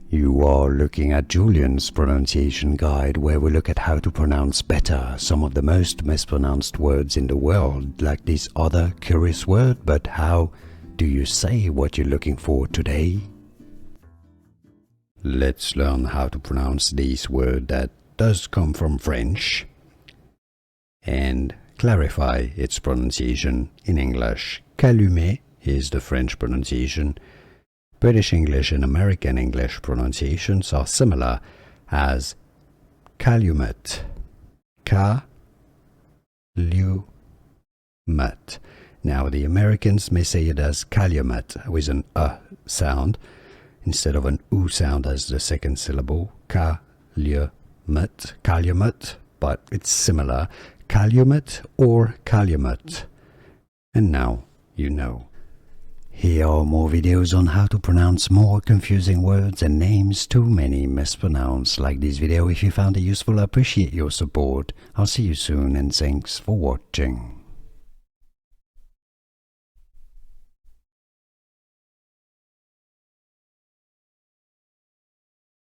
You are looking at Julian's pronunciation guide, where we look at how to pronounce better some of the most mispronounced words in the world, like this other curious word. But how do you say what you're looking for today? Let's learn how to pronounce this word that does come from French and clarify its pronunciation in English. Calumet is the French pronunciation. British English and American English pronunciations are similar as Calumet. Calumet. Now the Americans may say it as Calumet with an sound instead of an sound as the second syllable. Calumet, but it's similar. Calumet or Calumet. And now you know. Here are more videos on how to pronounce more confusing words and names too many mispronounced. Like this video if you found it useful. I appreciate your support. I'll see you soon and thanks for watching.